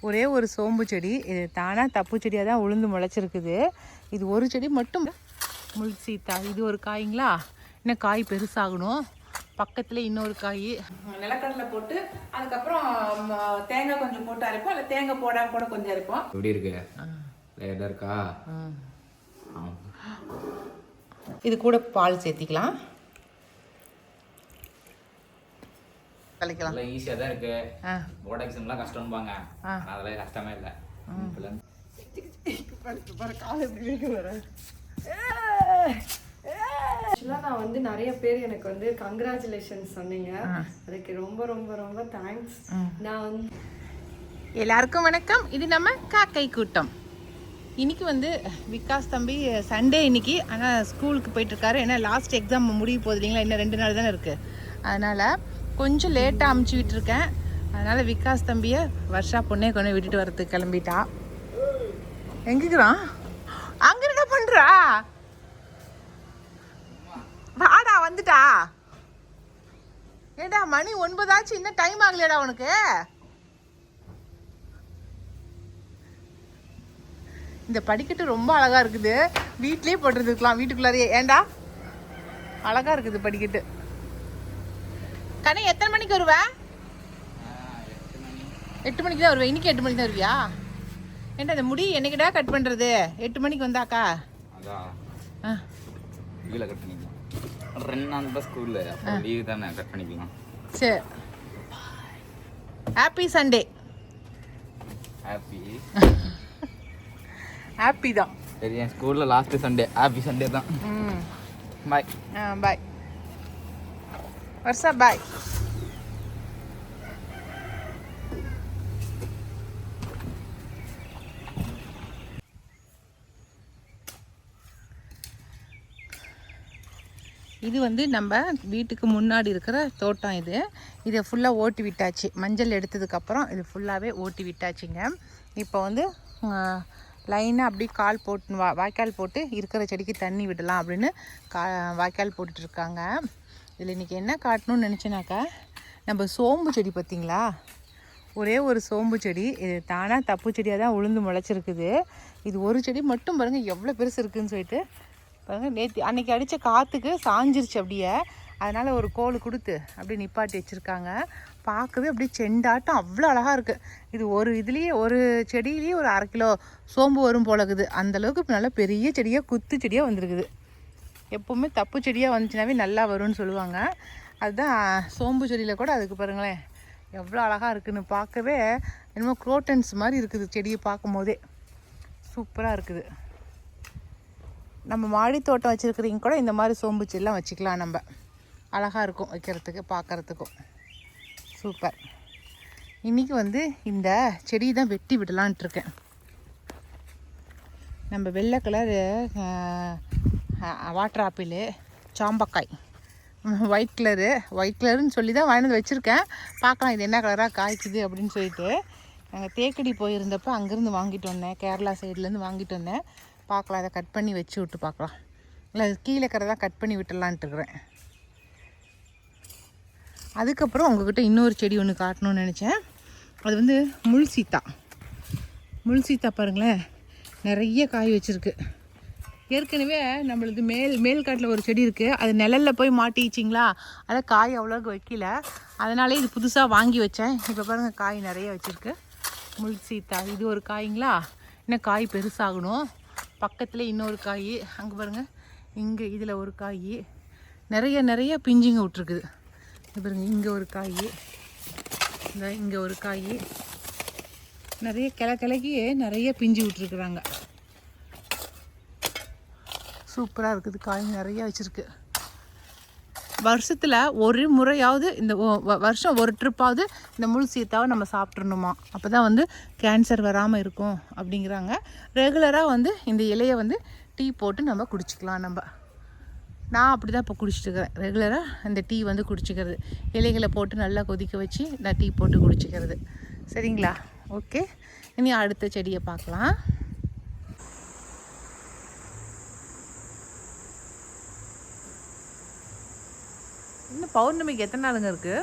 ஒரே ஒரு சோம்பு செடி. இது தானாக தப்பு செடியாக தான் உளுந்து முளைச்சிருக்குது. இது ஒரு செடி மட்டும் முள் சீத்தா. இது ஒரு காய்ங்களா, இன்னும் காய் பெருசாகணும். பக்கத்தில் இன்னொரு காய். நிலக்கடலை போட்டு அதுக்கப்புறம் தேங்காய் கொஞ்சம் போட்டு அரைப்போம், இல்லை தேங்காய் போடாமல் கூட கொஞ்சம் அரைப்போம். எப்படி இருக்கு இருக்கா? இது கூட பால் சேர்த்திக்கலாம், கலைக்கலாம். ஈஸியாக தான் இருக்கு. போர்ட் எக்ஸாம்லாம் கஷ்டம்பாங்க, அதெல்லாம் கஷ்டமே இல்லை. ஆக்சுவலாக நான் வந்து நிறைய பேர் எனக்கு வந்து கங்க்ராச்சுலேஷன்ஸ் சொன்னீங்க, அதுக்கு ரொம்ப ரொம்ப ரொம்ப தேங்க்ஸ். நான் வந்து எல்லாருக்கும் வணக்கம். இது நம்ம காக்கை கூட்டம். இன்னைக்கு வந்து விகாஸ் தம்பி சண்டே இன்னைக்கு, ஆனால் ஸ்கூலுக்கு போயிட்டுருக்காரு. ஏன்னா லாஸ்ட் எக்ஸாம் முடிய போகுது இல்லைங்களா, இன்னும் 2 நாள் தானே இருக்குது. அதனால் கொஞ்சம் லேட்டாக அமுச்சு விட்டுருக்கேன். அதனால் விகாஸ் தம்பியை வர்ஷா பொண்ணே கொண்டு விட்டுட்டு வரதுக்கு கிளம்பிட்டா. எங்குக்கிறான்? அங்கே என்ன பண்ணுறா? வாடா, வந்துட்டா. ஏடா மணி 9 ஆச்சு, இன்னும் டைம் ஆகலையடா உனக்கு? இந்த படிக்கட்டு ரொம்ப அழகா இருக்குது, வீட்லயே போட்டுருக்கலாம், வீட்டுக்குள்ளாரையே. ஏண்டா அழகா இருக்குது படிக்கட்டு. கனி எத்தனை மணிக்கு வருவ? 8 மணிக்கு தான் வருவேன். இன்னைக்கு 8 மணிக்கு தான் வருவியா? ஏண்டா இந்த முடி என்னைக்கிட்டா கட் பண்றது? 8 மணிக்கு வந்தாக்கா கட் பண்ணிக்கலாம். 2 நாள் தான் ஸ்கூல்ல, அப்புறம் லீவ் தானே, கட் பண்ணிக்கலாம். சரி, ஹாப்பி சண்டே. ஹாப்பி ஹாப்பி தான். சரி, என் ஸ்கூல்ல லாஸ்ட் சண்டே ஹாப்பி சண்டே தான். பாய். பாய் வர்ஷா, பாய். இது வந்து நம்ம வீட்டுக்கு முன்னாடி இருக்கிற தோட்டம். இதை ஃபுல்லாக ஓட்டி விட்டாச்சு. மஞ்சள் எடுத்ததுக்கப்புறம் இது ஃபுல்லாகவே ஓட்டி விட்டாச்சுங்க. இப்போ வந்து லைனாக அப்படி கால் போட்டு வாய்க்கால் போட்டு இருக்கிற செடிக்கு தண்ணி விடலாம் அப்படின்னு வாய்க்கால் போட்டுட்ருக்காங்க. இதில் இன்றைக்கி என்ன காட்டணும்னு நினச்சேனாக்கா, நம்ம சோம்பு செடி பார்த்திங்களா, ஒரே ஒரு சோம்பு செடி. இது தானாக தப்பு செடியாக தான் உளுந்து முளைச்சிருக்குது. இது ஒரு செடி மட்டும் பாருங்கள் எவ்வளோ பெருசு இருக்குதுன்னு சொல்லிட்டு பாருங்கள். நேற்று அன்றைக்கி அடித்த காற்றுக்கு சாஞ்சிருச்சு அப்படியே. அதனால் ஒரு கோல் கொடுத்து அப்படியே நிப்பாட்டி வச்சுருக்காங்க. பார்க்கவே அப்படியே செண்டாட்டம் அவ்வளோ அழகாக இருக்குது. இது ஒரு இதுலேயே ஒரு செடியிலேயே ஒரு 1/2 கிலோ சோம்பு வரும் போலக்குது. அந்தளவுக்கு நல்லா பெரிய செடியாக குத்து செடியாக வந்திருக்குது. எப்போவுமே தப்பு செடியாக வந்துச்சுனாவே நல்லா வரும்னு சொல்லுவாங்க. அதுதான் சோம்பு செடியில் கூட அதுக்கு பாருங்களேன் எவ்வளோ அழகாக இருக்குதுன்னு. பார்க்கவே என்னமோ குரோட்டன்ஸ் மாதிரி இருக்குது செடியை பார்க்கும் போதே. சூப்பராக இருக்குது. நம்ம மாடி தோட்டம் வச்சுருக்கிறீங்க கூட இந்த மாதிரி சோம்பு செடிலாம் வச்சுக்கலாம். நம்ம அழகாக இருக்கும் வைக்கிறதுக்கு, பார்க்குறதுக்கும். சூப்பர். இன்றைக்கி வந்து இந்த செடி தான் வெட்டி விடலான்ட்ருக்கேன். நம்ம வெள்ளை கலர் வாட்டர் ஆப்பிள், சாம்பக்காய், ஒயிட் கலருன்னு சொல்லி தான் வாங்கிட்டு வச்சுருக்கேன். பார்க்கலாம் இது என்ன கலராக காய்க்குது அப்படின்னு சொல்லிட்டு. நாங்கள் தேக்கடி போயிருந்தப்போ அங்கேருந்து வாங்கிட்டு வந்தேன், கேரளா சைட்லேருந்து வாங்கிட்டு வந்தேன். பார்க்கலாம், அதை கட் பண்ணி வச்சு விட்டு பார்க்கலாம். இல்லை கீழே இருக்கிறதான் கட் பண்ணி விட்டுடலான்ட்டுருக்குறேன். அதுக்கப்புறம் உங்கள்கிட்ட இன்னொரு செடி ஒன்று காட்டணும்னு நினச்சேன். அது வந்து முள் சீத்தா பாருங்களேன், நிறைய காய் வச்சுருக்கு. ஏற்கனவே நம்மளது மேல் காட்டில் ஒரு செடி இருக்குது, அது நிழலில் போய் மாட்டிச்சிங்களா, அதில் காய் அவ்வளோக்கு வைக்கல. அதனாலே இது புதுசாக வாங்கி வச்சேன். இப்போ பாருங்கள் காய் நிறைய வச்சுருக்கு. முள் சீத்தா இது ஒரு காய்ங்களா, இன்னும் காய் பெருசாகணும். பக்கத்தில் இன்னொரு காய், அங்கே பாருங்கள், இங்கே இதில் ஒரு காய் நிறைய பிஞ்சிங்க விட்ருக்குது. பாருங்க, இங்கே ஒரு காய், இங்கே ஒரு காய், நிறைய கிளக்கி நிறைய பிஞ்சு விட்ருக்குறாங்க. சூப்பராக இருக்குது. காய் நிறையா வச்சுருக்கு. வருஷத்தில் ஒரு முறையாவது இந்த வருஷம் ஒரு ட்ரிப்பாவது இந்த முள் சீத்தாவை நம்ம சாப்பிட்றணுமா, அப்போ தான் வந்து கேன்சர் வராமல் இருக்கும் அப்படிங்கிறாங்க. ரெகுலராக வந்து இந்த இலையை வந்து டீ போட்டு நம்ம குடிச்சிக்கலாம். நான் அப்படி தான் இப்போ குடிச்சிட்டுருக்கிறேன். ரெகுலராக இந்த டீ வந்து குடிச்சிக்கிறது, இலைகளை போட்டு நல்லா கொதிக்க வச்சு நான் டீ போட்டு குடிச்சிக்கிறது. சரிங்களா? ஓகே, இனி அடுத்த செடியை பார்க்கலாம். இன்னும் பௌர்ணமிக்கு எத்தனை நாளுங்க இருக்குது?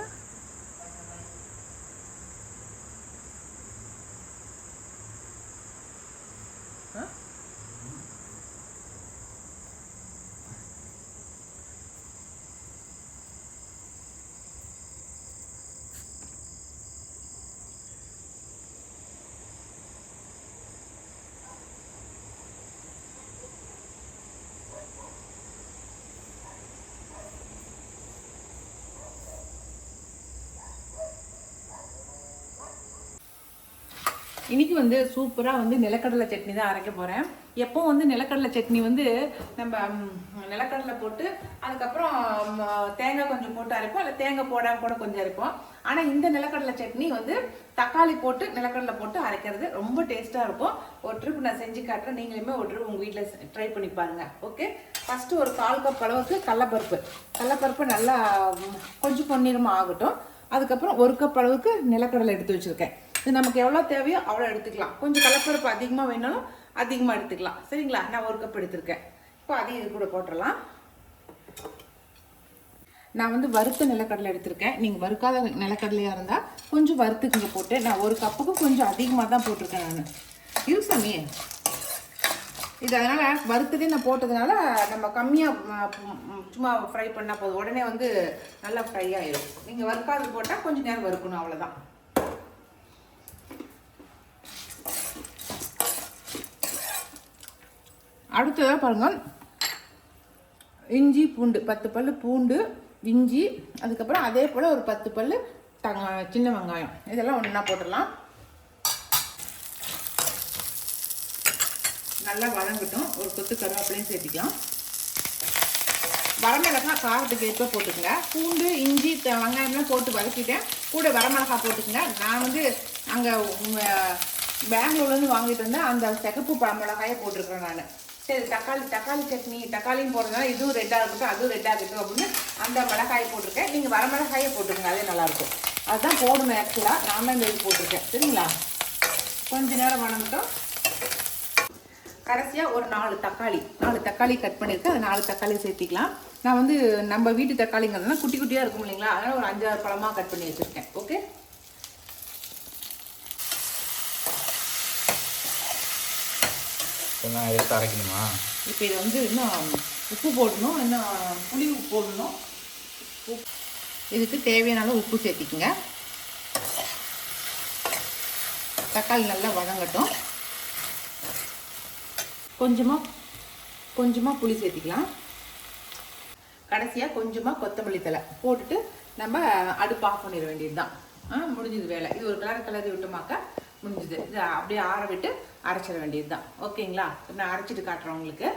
இன்றைக்கி வந்து சூப்பராக வந்து நிலக்கடலை சட்னி தான் அரைக்க போகிறேன். எப்போ வந்து நிலக்கடலை சட்னி வந்து நம்ம நிலக்கடலை போட்டு அதுக்கப்புறம் தேங்காய் கொஞ்சம் போட்டு அரைப்போம், இல்லை தேங்காய் போடாமல் கூட கொஞ்சம் அரைப்போம். ஆனால் இந்த நிலக்கடலை சட்னி வந்து தக்காளி போட்டு நிலக்கடலை போட்டு அரைக்கிறது ரொம்ப டேஸ்ட்டாக இருக்கும். ஒரு ட்ரிப் நான் செஞ்சு காட்டுறேன், நீங்களுமே ஒரு ட்ரிப் உங்கள் வீட்டில் ட்ரை பண்ணி பாருங்கள். ஓகே, ஃபஸ்ட்டு ஒரு 1/4 கப் அளவுக்கு கடலப்பருப்பு நல்லா கொஞ்சம் பொன்னிறமாக ஆகட்டும். அதுக்கப்புறம் 1 கப் அளவுக்கு நிலக்கடலை எடுத்து வச்சுருக்கேன். இது நமக்கு எவ்வளோ தேவையோ அவ்வளோ எடுத்துக்கலாம். கொஞ்சம் கடலப்பருப்பு அதிகமாக வேணாலும் அதிகமாக எடுத்துக்கலாம். சரிங்களா? நான் 1 கப் எடுத்திருக்கேன். இப்போ அதையும் இது கூட போட்டுடலாம். நான் வந்து வறுத்த நிலக்கடலை எடுத்திருக்கேன். நீங்கள் வறுக்காத நிலக்கடலையாக இருந்தால் கொஞ்சம் வறுத்துக்குங்க போட்டு. நான் 1 கப்புக்கு கொஞ்சம் அதிகமாக தான் போட்டிருக்கேன் நான். சாமி இது அதனால் வறுத்ததே நான் போட்டதுனால நம்ம கம்மியாக சும்மா ஃப்ரை பண்ணால் போதும், உடனே வந்து நல்லா ஃப்ரை ஆகிடும். நீங்கள் வறுக்காது போட்டால் கொஞ்சம் நேரம் வறுக்கணும், அவ்வளோதான். அடுத்ததாக பாருங்கள், இஞ்சி பூண்டு 10 பல் பூண்டு, இஞ்சி, அதுக்கப்புறம் அதே போல் ஒரு 10 பல் சின்ன வெங்காயம், இதெல்லாம் ஒன்றா போட்டுடலாம். நல்லா வதங்கட்டும். ஒரு கொத்து கருவேப்பிலையும் சேர்த்திக்கலாம். வரமிளகாய் காரத்துக்கு ஏற்ப போட்டுக்கங்க. பூண்டு, இஞ்சி, வெங்காயம்லாம் போட்டு வதக்கிட்டேன். கூட வரமிளகாய் போட்டுக்கங்க. நான் வந்து அங்கே பெங்களூர்லேருந்து வாங்கிட்டு வந்தேன், அந்த சிகப்பு மிளகாயை போட்டிருக்கிறேன் நான். சரி, தக்காளி சட்னி, தக்காளியும் போடுறதுனால இதுவும் ரெட்டாக இருக்கட்டும், அதுவும் ரெட்டாக இருக்கட்டும் அப்படின்னு அந்த மிளகாயை போட்டிருக்கேன். நீங்கள் வரமிளகாயை போட்டுருங்க, அதே நல்லாயிருக்கும். அதுதான் போடணும் ஆக்சுவலாக. நான் தான் இந்த இது போட்டிருக்கேன். சரிங்களா? கொஞ்ச நேரம் வணங்கட்டும். கடைசியாக ஒரு 4 தக்காளி கட் பண்ணியிருக்கேன். அது 4 தக்காளி சேர்த்திக்கலாம். நான் வந்து நம்ம வீட்டு தக்காளிங்கிறதுனா குட்டி குட்டியாக இருக்கும் இல்லைங்களா, அதனால் ஒரு 5-6 பழமாக கட் பண்ணி வச்சுருக்கேன். ஓகே, எடுத்து அரைக்கணுமா? இப்போ இதை வந்து இன்னும் உப்பு போடணும், இன்னும் புளி உப்பு போடணும். இதுக்கு தேவையான அளவு உப்பு சேர்த்திக்குங்க. தக்காளி நல்லா வதங்கட்டும். கொஞ்சமாக புளி சேர்த்திக்கலாம். கடைசியாக கொஞ்சமாக கொத்தமல்லி தழை போட்டுட்டு நம்ம அடுப்பு ஆஃப் பண்ணிட வேண்டியது தான். முடிஞ்சது வேலை. இது ஒரு கலரி விட்டோமாக்கா முடிஞ்சுது. இது அப்படியே ஆற விட்டு அரைச்சிட வேண்டியது தான். ஓகேங்களா? நான் அரைச்சிட்டு காட்டுறேன் உங்களுக்கு.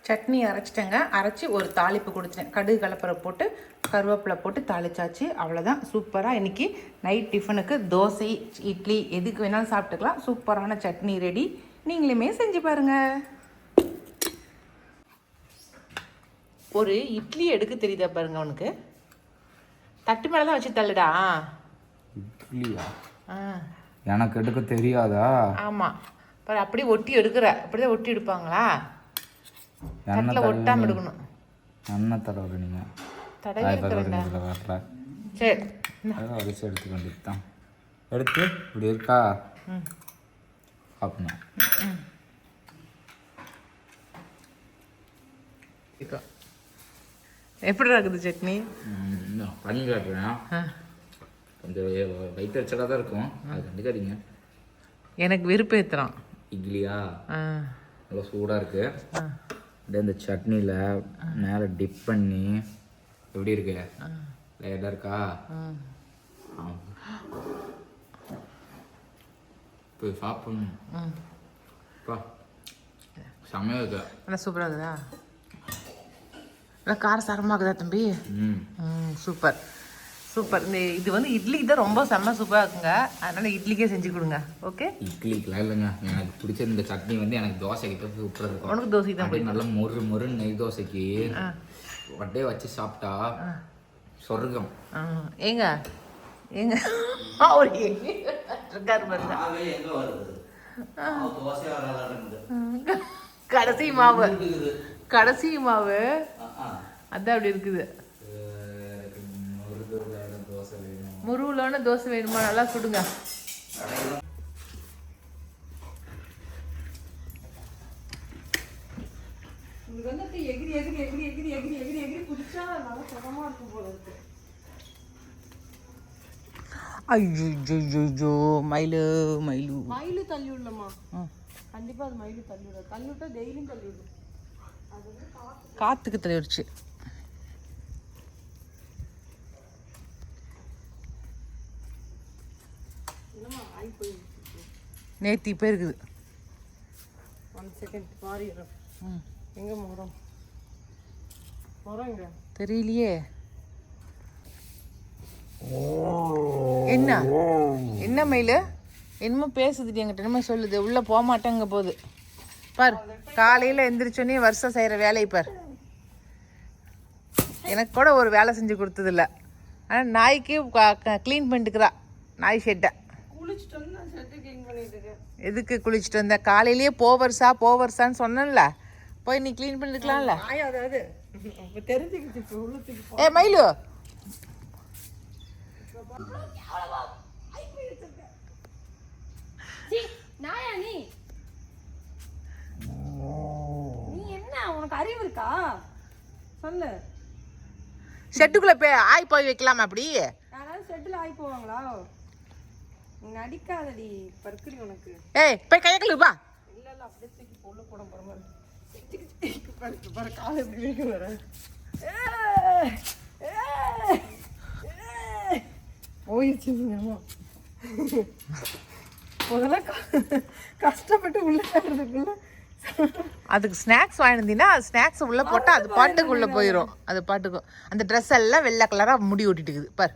சட்னி அரைச்சிட்டேங்க. அரைச்சி ஒரு தாளிப்பு கொடுத்துட்டேன். கடுகு கலப்பரை போட்டு கருவேப்பிலை போட்டு தாளிச்சாச்சு. அவ்வளோதான். சூப்பராக இன்றைக்கி நைட் டிஃபனுக்கு தோசை, இட்லி எதுக்கு வேணாலும் சாப்பிட்டுக்கலாம். சூப்பரான சட்னி ரெடி. நீங்களுமே செஞ்சு பாருங்கள். ஒரு இட்லி எடுக்க தெரியுதா பாருங்க அவனுக்கு. தட்டு மேலே தான் வச்சு தள்ளுடா. இட்லியா? எனக்கு எடுக்க தெரியாதா? ஆமாம், பாரு அப்படியே ஒட்டி எடுக்கிற. அப்படிதான் ஒட்டி எடுப்பாங்களா? தட்டில் ஒட்டாமல் எடுக்கணும். என்ன தடவை நீங்கள் தடவை எடுக்க? சரி, அரிசி எடுத்துக்க வேண்டியது தான். எடுத்து இப்படி இருக்கா அப்படின்னா எப்படி இருக்குது சட்னி? பண்ணி காட்டுறேன். கொஞ்சம் வயிற்று வச்சலாக தான் இருக்கும், அது கண்டுக்காதீங்க. எனக்கு விருப்பம். இட்லியா நல்லா சூடாக இருக்கு. அப்படியே இந்த சட்னியில் மேலே டிப் பண்ணி எப்படி இருக்கு? லேட்டாக இருக்கா? இப்போ சாப்பிடணும். செம்மையாக இருக்கா? நல்லா சூப்பராக இருக்குதா? நல்லா காரசாரமாக இருக்குதா தம்பி? Super super. இந்த இது வந்து இட்லிக்கு தான் ரொம்ப செம்ம சூப்பராக இருக்குங்க. அதனால் இட்லிக்கே செஞ்சு கொடுங்க. ஓகே, இட்லிக்கெலாம் இல்லைங்க. எனக்கு பிடிச்ச இந்த சட்னி வந்து எனக்கு தோசைக்கு தான் சூப்பராக இருக்கும். உனக்கு தோசைக்கு தான் நல்லா மொறு நெய் தோசைக்கு அப்படியே வச்சு சாப்பிட்டா சொர்க்கம். ஏங்க அவர் இருக்காரு பாருங்க. கடைசி மாவு அதான் அப்படி இருக்குது. முருகலான தோசை வேணுமா? நல்லா சுடுங்க. உங்களுக்கு வந்து அப்படியே எகிரி எகிரி எகிரி எகிரி எகிரி எகிரி எகிரி குதிச்சா நல்லா சுகமா இருக்கும் போல இருக்கு. ஐயோ மயிலு மயிலு மயிலு தள்ளி விடலாமா? கண்டிப்பா அது மயிலு தள்ளி விடும். தள்ளி விட்டா டெய்லியும் தள்ளி விடும். அது வந்து காத்துக்கு தள்ளிடுச்சு. என்னமா ஆகி போயிடுச்சு. நேத்தி போயிருக்குது. 1 செகண்ட் மாறிடுறோம். எங்க மரம் மரம் எங்க தெரியலையே. என்ன என்ன மயிலு என்னமோ பேசுதுடி என்கிட்ட, என்னமோ சொல்லுது. உள்ளே போக மாட்டேங்க போகுது பார். காலையில் எந்திரிச்சோன்னே வருஷம் செய்கிற வேலையை பார். எனக்கு கூட ஒரு வேலை செஞ்சு கொடுத்ததில்ல. ஆனால் நாய்க்கு க்ளீன் பண்ணிட்டுக்கிறா நாய் ஷெட்டை. குளிச்சுட்டு வந்து நான் ஷெட்டு க்ளீன் பண்ணிட்டு இருக்கேன். எதுக்கு குளிச்சுட்டு வந்தேன்? காலையிலேயே போவர்ஸான்னு சொன்னேன்ல, போய் நீ க்ளீன் பண்ணிருக்கலாம்ல. நாய் அதாவது இப்போ தெரிஞ்சுக்கிச்சு. இப்போ உள்ளத்துக்கு ஏ மயிலு நாயா நீ நீ என்ன உனக்கு அறிவு இருக்கா சொல்லு. ஷெட்டுக்குள்ளே போய் ஆய் போய் வைக்கலாமா அப்படி? யாராவது ஷெட்டில் ஆகி போவாங்களா? நடிக்காதடி பருக்குடி உனக்கு. ஏய் போய் கையக்கலு வா. இல்லை இல்லை அப்படியே தூக்கி பொண்ணு போட போகிற மாதிரி பருக்கு பாரு காலை எப்படி வைக்க வர. போயிடுச்சுங்கம்மா. முதல்ல கஷ்டப்பட்டு உள்ள சேர்றதுக்குள்ள அதுக்கு ஸ்நாக்ஸ் வாங்கினீங்கன்னா அது ஸ்நாக்ஸ் உள்ளே போட்டால் அது பாட்டுக்கு உள்ளே போயிடும். அது பாட்டுக்கும் அந்த ட்ரெஸ் எல்லாம் வெள்ளை கலராக முடி ஓட்டிட்டுக்குது பார்.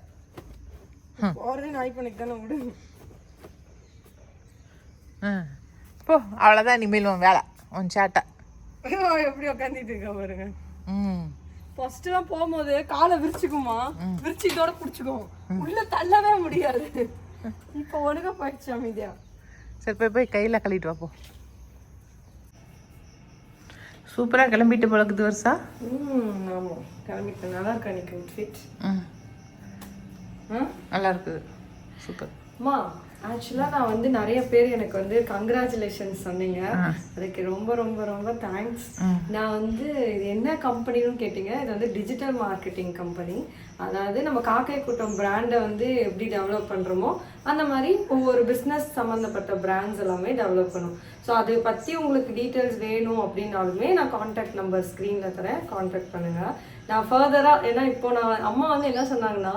போகிறதே நாய் பண்ணிக்கு தானே விடு. போ அவ்வளோதான். இனிமேல் உன் வேலை உன் சேட்டை. எப்படி உட்காந்துட்டு இருக்கா பாருங்க. ஃபர்ஸ்ட்லாம் போகும்போது காலை விரிச்சுக்குமா, விரிச்சிட்டோட பிடிச்சிக்கும், உள்ள தள்ளவே முடியாது. இப்போ ஒழுங்கா போயிடுச்சு அமைதியா. சரி போய் கையில் கழுவிட்டு வாப்போ. சூப்பராக கிளம்பிட்டு பழகுது வருஷா. ஆமாம் கிளம்பிட்டு நல்லா இருக்கா இன்னைக்கு அவுட்ஃபிட்? நல்லா இருக்குது சூப்பர். அம்மா ஆக்சுவலாக நான் வந்து நிறைய பேர் எனக்கு வந்து கங்க்ராச்சுலேஷன்ஸ் சொன்னீங்க. அதுக்கு ரொம்ப ரொம்ப ரொம்ப தேங்க்ஸ். நான் வந்து இது என்ன கம்பெனின்னு கேட்டிங்க. இது வந்து டிஜிட்டல் மார்க்கெட்டிங் கம்பெனி. அதாவது நம்ம காக்கை கூட்டம் பிராண்டை வந்து எப்படி டெவலப் பண்ணுறோமோ அந்த மாதிரி ஒவ்வொரு பிஸ்னஸ் சம்மந்தப்பட்ட பிராண்ட்ஸ் எல்லாமே டெவலப் பண்ணும். ஸோ அதை பற்றி உங்களுக்கு டீட்டெயில்ஸ் வேணும் அப்படின்னாலுமே நான் கான்டாக்ட் நம்பர் ஸ்க்ரீனில் தரேன், கான்டாக்ட் பண்ணுங்கள். நான் ஃபர்தராக ஏன்னா இப்போ நான் அம்மா வந்து என்ன சொன்னாங்கன்னா,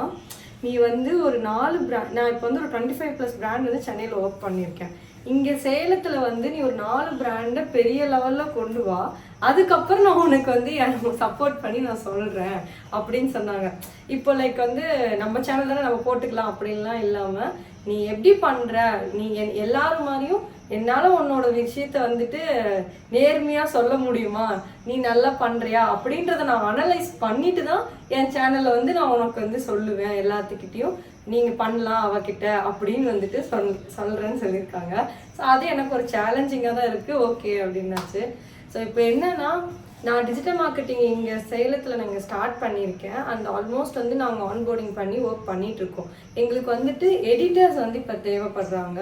நீ வந்து ஒரு 4 பிராண்ட், நான் இப்போ வந்து ஒரு 25+ பிராண்ட் வந்து சென்னையில் ஒர்க் பண்ணியிருக்கேன். இங்கே சேலத்தில் வந்து நீ ஒரு 4 பிராண்டை பெரிய லெவலில் கொண்டு வா, அதுக்கப்புறம் நான் உனக்கு வந்து சப்போர்ட் பண்ணி நான் சொல்கிறேன் அப்படின்னு சொன்னாங்க. இப்போ லைக் வந்து நம்ம சேனல் தானே நம்ம போட்டுக்கலாம் அப்படின்லாம் இல்லாமல் நீ எப்படி பண்ணுற, நீ எல்லாரும் மாதிரியும் என்னால் உன்னோட விஷயத்த வந்துட்டு நேர்மையாக சொல்ல முடியுமா, நீ நல்லா பண்ணுறியா அப்படின்றத நான் அனலைஸ் பண்ணிட்டு தான் என் சேனலில் வந்து நான் உனக்கு வந்து சொல்லுவேன். எல்லாத்துக்கிட்டையும் நீங்கள் பண்ணலாம் அவகிட்ட அப்படின்னு வந்துட்டு சொல்கிறேன்னு சொல்லியிருக்காங்க. ஸோ அது எனக்கு ஒரு சேலஞ்சிங்காக தான் இருக்குது. ஓகே அப்படின்னாச்சு. ஸோ இப்போ என்னன்னா, நான் டிஜிட்டல் மார்க்கெட்டிங் இங்கே சேலத்தில் நாங்கள் ஸ்டார்ட் பண்ணியிருக்கேன். அண்ட் ஆல்மோஸ்ட் வந்து நாங்கள் ஆன்போர்டிங் பண்ணி ஒர்க் பண்ணிகிட்ருக்கோம். எங்களுக்கு வந்துட்டு எடிட்டர்ஸ் வந்து இப்போ தேவைப்படுறாங்க.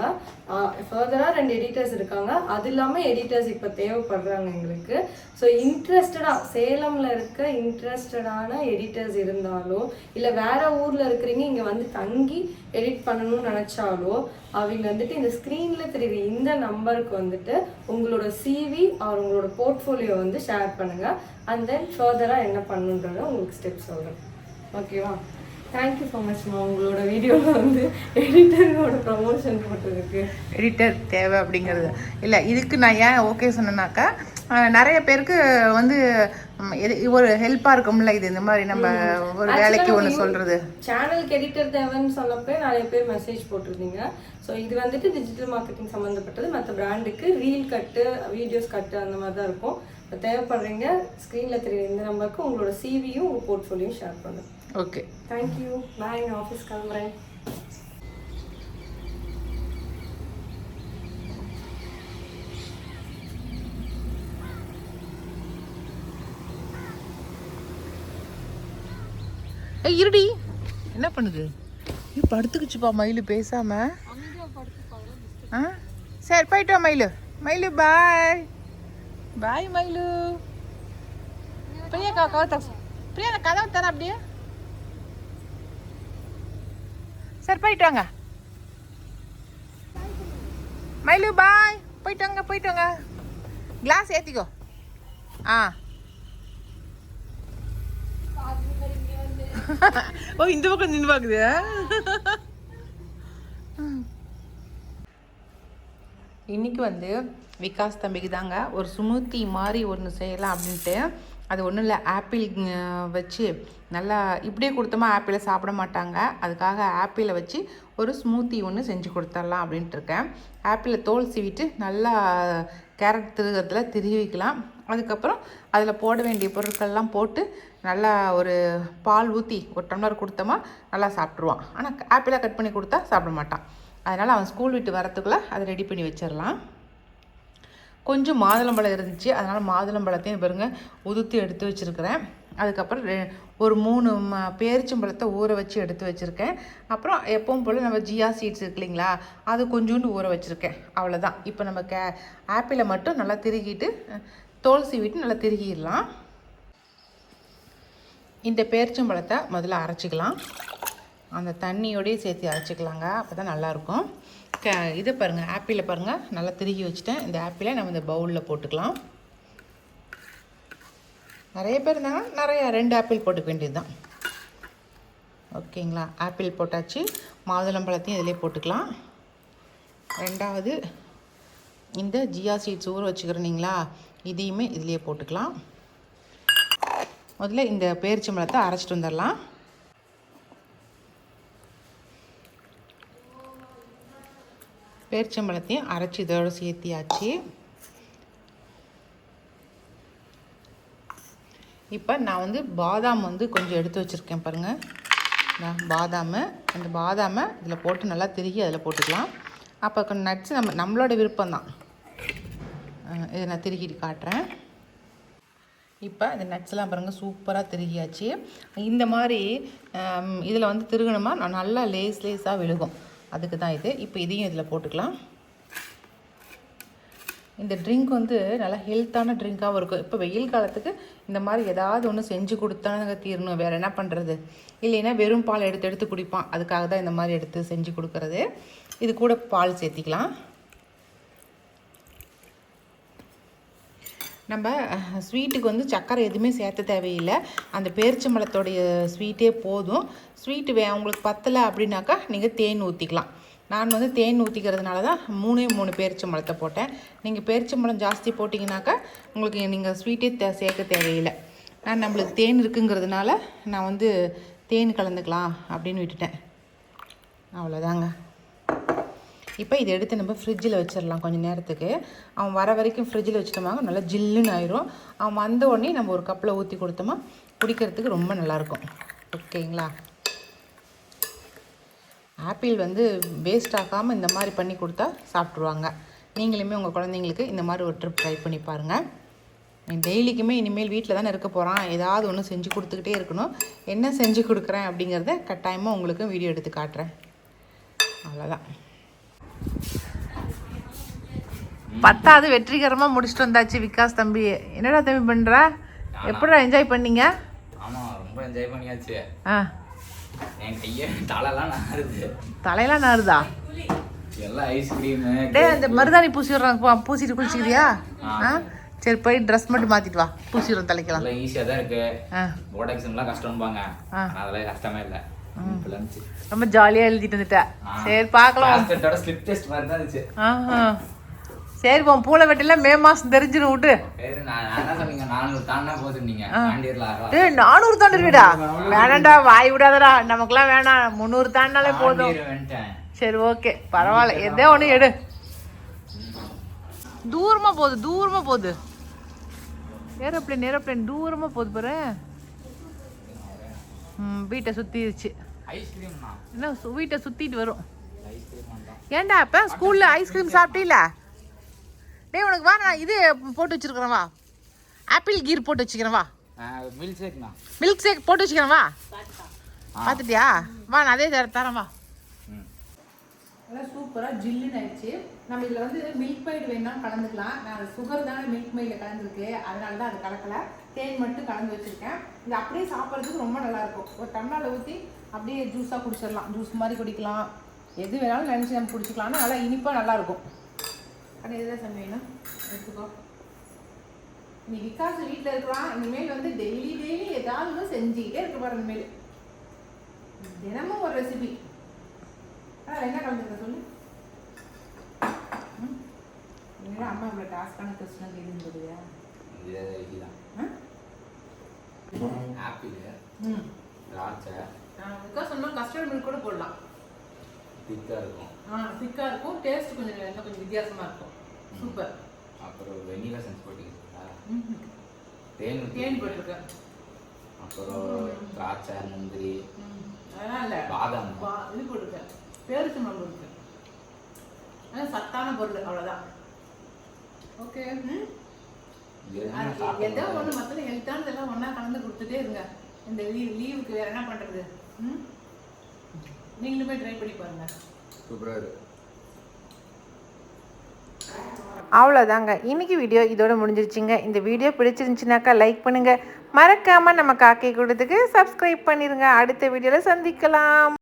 ஃபர்தராக 2 எடிட்டர்ஸ் இருக்காங்க. அது இல்லாமல் எடிட்டர்ஸ் இப்போ தேவைப்படுறாங்க எங்களுக்கு. ஸோ இன்ட்ரெஸ்டடாக சேலமில் இருக்க இன்ட்ரெஸ்டடான எடிட்டர்ஸ் இருந்தாலோ இல்லை வேறு ஊரில் இருக்கிறீங்க இங்கே வந்து தங்கி எடிட் பண்ணணும்னு நினச்சாலோ அவங்க வந்துட்டு இந்த ஸ்க்ரீனில் தெரியுற இந்த நம்பருக்கு வந்துட்டு உங்களோட சிவி ஆர் உங்களோட போர்ட்ஃபோலியோ வந்து ஷேர் பண்ணுங்கள். அண்ட் தென் ஃபர்தராக என்ன பண்ணுன்றத உங்களுக்கு ஸ்டெப் சொல்கிறேன். ஓகேவா? தேங்க்யூ ஸோ மச்மா. உங்களோட வீடியோவில் வந்து எடிட்டரோட ப்ரமோஷன் போட்டதுக்கு. எடிட்டர் தேவை அப்படிங்கிறது இல்லை. இதுக்கு நான் ஏன் ஓகே சொன்னேன்னாக்கா, நிறைய பேருக்கு வந்து ஒரு ஹெல்ப்பாக இருக்கும்ல இது. இந்த மாதிரி நம்ம ஒரு வேலைக்கு ஒன்று சொல்கிறது. சேனலுக்கு எடிட்டர் தேவைன்னு சொன்னப்போ நிறைய பேர் மெசேஜ் போட்டிருந்தீங்க. ஸோ இது வந்துட்டு டிஜிட்டல் மார்க்கெட்டிங் சம்மந்தப்பட்டது. மற்ற பிராண்டுக்கு ரீல் கட்டு, வீடியோஸ் கட்டு அந்த மாதிரி தான் இருக்கும். இப்போ தேவைப்படுறீங்க ஸ்க்ரீனில் தெரியுற இந்த நம்பருக்கு உங்களோட சிவியும் உங்கள் போர்ட்ஃபோலியும் ஷேர் பண்ணுங்க. Okay thank you. பாய். நான் ஆஃபீஸ் கிளம்புறேன். ஏய் இருடி, என்ன பண்ணுது? படுத்துக்குச்சுப்பா மயிலு பேசாம. சரி போயிட்டு வா மயிலு. மயிலு பாய் பாய் மயிலு. பிரியாக்கா கதவை பிரியா அந்த கதவை தர அப்படியே. சரி போயிட்டு வாங்க மயிலு, பாய். போயிட்டு வாங்க போயிட்டு வாங்க. கிளாஸ் ஏற்றிக்கோ. ஆ ஓ இந்த பக்கம் நின்று பார்க்குது. இன்றைக்கி வந்து விகாஸ் தம்பிக்கு தாங்க ஒரு ஸ்மூத்தி மாதிரி ஒன்று செய்யலாம் அப்படின்ட்டு. அது ஒன்றும் இல்லை, ஆப்பிள் வச்சு நல்லா இப்படியே கொடுத்தோமா ஆப்பிளை சாப்பிட மாட்டாங்க. அதுக்காக ஆப்பிளை வச்சு ஒரு ஸ்மூத்தி ஒன்று செஞ்சு கொடுத்துடலாம் அப்படின்ட்டு இருக்கேன். ஆப்பிளை தோல் சீவிட்டு நல்லா கேரட் திருகிறதுல திருவிக்கலாம். அதுக்கப்புறம் அதில் போட வேண்டிய பொருட்கள்லாம் போட்டு நல்லா ஒரு பால் ஊற்றி ஒரு டம்ளர் கொடுத்தோமா நல்லா சாப்பிட்ருவான். ஆனால் ஆப்பிளாக கட் பண்ணி கொடுத்தா சாப்பிட மாட்டான். அதனால் அவன் ஸ்கூல் விட்டு வரத்துக்குள்ளே அதை ரெடி பண்ணி வச்சிடலாம். கொஞ்சம் மாதுளம்பழம் இருந்துச்சு, அதனால் மாதுளம்பழத்தையும் பாருங்கள் உதுத்து எடுத்து வச்சுருக்கிறேன். அதுக்கப்புறம் ஒரு 3 பேரிச்சம்பழத்தை ஊற வச்சு எடுத்து வச்சுருக்கேன். அப்புறம் எப்பவும் போல் நம்ம ஜியா சீட்ஸ் இருக்கு இல்லைங்களா, அது கொஞ்சோண்டு ஊற வச்சுருக்கேன். அவ்வளோதான். இப்போ நம்ம ஆப்பிளை மட்டும் நல்லா திருகிட்டு தோல் சீவிட்டு நல்லா திருகிடலாம். இந்த பேரிச்சம்பழத்தை முதல்ல அரைச்சிக்கலாம். அந்த தண்ணியோடையே சேர்த்து அரைச்சிக்கலாங்க, அப்போ தான் நல்லாயிருக்கும். இதை பாருங்கள், ஆப்பிளை பாருங்கள் நல்லா திருகி வச்சுட்டேன். இந்த ஆப்பிளை நம்ம இந்த பவுலில் போட்டுக்கலாம். நிறைய பேர் இருந்தாங்கன்னா நிறையா 2 ஆப்பிள் போட்டுக்க வேண்டியது தான். ஓகேங்களா, ஆப்பிள் போட்டாச்சு. மாதுளம்பழத்தையும் இதிலே போட்டுக்கலாம். ரெண்டாவது இந்த ஜியா சீட்ஸ் ஊற வச்சுக்கிறீங்களா, இதையுமே இதிலே போட்டுக்கலாம். முதல்ல இந்த பேரிச்சம்பழத்தை அரைச்சிட்டு வந்துடலாம். பேரிச்சம்பழத்தையும் அரைச்சி இதோட சேர்த்தியாச்சு. இப்போ நான் வந்து பாதாம் வந்து கொஞ்சம் எடுத்து வச்சுருக்கேன் பாருங்கள். நான் அந்த பாதாமை இதில் போட்டு நல்லா திருகி அதில் போட்டுக்கலாம். அப்போ நட்ஸ் நம்மளோட விருப்பம்தான். இதை நான் திருகிட்டு காட்டுறேன். இப்போ இந்த நட்ஸ்லாம் பாருங்கள் சூப்பராக திருகியாச்சு. இந்த மாதிரி இதில் வந்து திருகணுமா நல்லா லேஸாக விழுகும், அதுக்கு தான் இது. இப்போ இதையும் இதில் போட்டுக்கலாம். இந்த ட்ரிங்க் வந்து நல்லா ஹெல்த்தான ட்ரிங்காகவும் இருக்கும். இப்போ வெயில் காலத்துக்கு இந்த மாதிரி ஏதாவது ஒன்று செஞ்சு கொடுத்தானுங்க தீரணும், வேறு என்ன பண்ணுறது. இல்லைன்னா வெறும் பால் எடுத்து குடிப்பான், அதுக்காக தான் இந்த மாதிரி எடுத்து செஞ்சு கொடுக்குறது. இது கூட பால் சேர்த்திக்கலாம். நம்ம ஸ்வீட்டுக்கு வந்து சர்க்கரை எதுவுமே சேர்த்த தேவையில்லை, அந்த பேரிச்சம்பழத்தோடைய ஸ்வீட்டே போதும். ஸ்வீட்டு உங்களுக்கு பத்தலை அப்படின்னாக்கா நீங்கள் தேன் ஊற்றிக்கலாம். நான் வந்து தேன் ஊற்றிக்கிறதுனால தான் 3 பேரிச்சம்பழத்தை போட்டேன். நீங்கள் பேரிச்சம்பழம் ஜாஸ்தி போட்டிங்கனாக்கா உங்களுக்கு நீங்கள் ஸ்வீட்டே சேர்க்க தேவையில்லை. நான் நம்மளுக்கு தேன் இருக்குங்கிறதுனால நான் வந்து தேன் கலந்துக்கலாம் அப்படின்னு விட்டுட்டேன். அவ்வளோதாங்க. இப்போ இதை எடுத்து நம்ம ஃப்ரிட்ஜில் வச்சிடலாம் கொஞ்சம் நேரத்துக்கு. அவன் வர வரைக்கும் ஃப்ரிட்ஜில் வச்சுட்டோமாங்க நல்லா ஜில்லுன்னு ஆயிரும். அவன் வந்த உடனே நம்ம ஒரு கப்பில் ஊற்றி கொடுத்தோமா குடிக்கிறதுக்கு ரொம்ப நல்லாயிருக்கும். ஓகேங்களா, ஆப்பிள் வந்து வேஸ்ட் ஆகாமல் இந்த மாதிரி பண்ணி கொடுத்தா சாப்பிட்ருவாங்க. நீங்களுமே உங்கள் குழந்தைங்களுக்கு இந்த மாதிரி ஒரு ட்ரிப் ட்ரை பண்ணி பாருங்கள். டெய்லிக்குமே இனிமேல் வீட்டில் தானே இருக்க போகிறான், ஏதாவது ஒன்று செஞ்சு கொடுத்துக்கிட்டே இருக்கணும். என்ன செஞ்சு கொடுக்குறேன் அப்படிங்கிறத கட்டாயமாக உங்களுக்கு வீடியோ எடுத்து காட்டுறேன். அவ்வளோதான். 10வது வெற்றிகரமாக முடிச்சுட்டு வந்தாச்சு விகாஸ் தம்பி. என்னடா தம்பி பண்ணுற, எப்படா என்ஜாய் பண்ணீங்க? ஆமாம், ரொம்ப என்ஜாய் பண்ணியாச்சு. என் கையை தலையெல்லாம் நாறுதா? எல்லாம் ஐஸ்கிரீமு. அந்த மருதாணி பூசிட்டு குளிச்சுக்கிறியா? சரி போய் ட்ரெஸ் மட்டும் மாற்றிட்டு வா, பூசிடுறோம் தலைக்கலாம். ஈஸியாக தான் இருக்கு. போர்டு எக்ஸாம்லாம் கஷ்டம்பாங்க, அதெல்லாம் கஷ்டமே இல்லை. ரொம்ப ஜாலியாக எழுதிட்டு வந்துட்டேன். சரி பார்க்கலாம். ஸ்லிப் டெஸ்ட் மாதிரி தான் இருந்துச்சு. சரி உன் பூளை வெட்டிலாம் மே மாதம் தெரிஞ்சிடும் விட்டு. 400 தாண்டிடுவிடா? வேணாண்டா, வாய் விடாதடா, நமக்குலாம் வேணாம். 300 தாண்டினாலே போதும். சரி ஓகே பரவாயில்ல, எதோ ஒன்று எடு. தூரமாக போகுது ஏரோப்ளேன் தூரமாக போகுது பாரு. வீட்டை சுற்றிடுச்சு. என்ன வீட்டை சுற்றிட்டு வரும். ஏன்டா இப்போ ஸ்கூலில் ஐஸ்கிரீம் சாப்பிட்டீங்களா? டேய் உனக்கு வா, நான் இது போட்டு வச்சுருக்கிறேன், வா ஆப்பிள் கீர் போட்டு வச்சுக்கிறேன், வா மில்க் ஷேக் போட்டு வச்சுக்கிறேன், வா பார்த்துட்டியா? வா நான் அதே தரேன், வா நல்லா சூப்பராக ஜில்லுன்னு ஆயிடுச்சு. நம்ம இதில் வந்து மில்க் மைடு வேணாலும் கலந்துக்கலாம். நான் சுகர் தானே மில்க் மைடில் கலந்துருக்கு, அதனால தான் அது கலக்கலை. தேன் மட்டும் கலந்து வச்சுருக்கேன். இது அப்படியே சாப்பிட்றதுக்கு ரொம்ப நல்லாயிருக்கும். ஒரு டம்ளரில் ஊற்றி அப்படியே ஜூஸாக குடிச்சிடலாம். ஜூஸ் மாதிரி குடிக்கலாம், எது வேணாலும் நினச்சி நம்ம குடிச்சிக்கலாம். நல்லா இனிப்பாக நல்லாயிருக்கும். ஆனால் எதுதான் சமையணும் எடுத்துக்கோ. நீ விகாஸ் வீட்டில் இருக்கிறான், இனிமேல் வந்து டெய்லி ஏதாவது செஞ்சுக்கிட்டே இருக்க பாரு. இனிமேல் தினமும் ஒரு ரெசிபி. என்ன கலந்துருக்க சொல்லு. அம்மா இவ்வளோ டாஸ்கான கொஸ்டின் கேட்டுருந்துருயா? ஆப்பிள், திராட்சை, சொன்னால் கஸ்டர்ட் மில்க் கூட போடலாம். திக்காக இருக்கும். திக்காக இருக்கும். டேஸ்ட் கொஞ்சம் வித்தியாசமாக இருக்கும். சூப்பர். அப்புறம் வெனிலா சென்ஸ் போட்டிங்களா? தேன் போட்டிருக்கேன். அப்புறம் திராட்சை, முந்திரி, அதெல்லாம் இல்லை, பாதாம் இது போட்டிருக்கேன். பேரிச்சம்பழம் போட்டிருக்கேன். ஆனால் சத்தான பொருள், அவ்வளோதான். ஓகே. ஏதோ ஒன்று மற்ற ஹெல்த்தானதெல்லாம் ஒன்றா கலந்து கொடுத்துட்டே இருங்க. இந்த லீவுக்கு வேறு என்ன பண்ணுறது? நீங்களுமே ட்ரை பண்ணி பாருங்க. சூப்பராக இருக்கு. அவ்வளோதாங்க, இன்னைக்கு வீடியோ இதோட முடிஞ்சிருச்சுங்க. இந்த வீடியோ பிடிச்சிருந்துச்சுனாக்கா லைக் பண்ணுங்கள். மறக்காமல் நம்ம காக்கை கூடத்துக்கு சப்ஸ்கிரைப் பண்ணிடுங்க. அடுத்த வீடியோவில் சந்திக்கலாம்.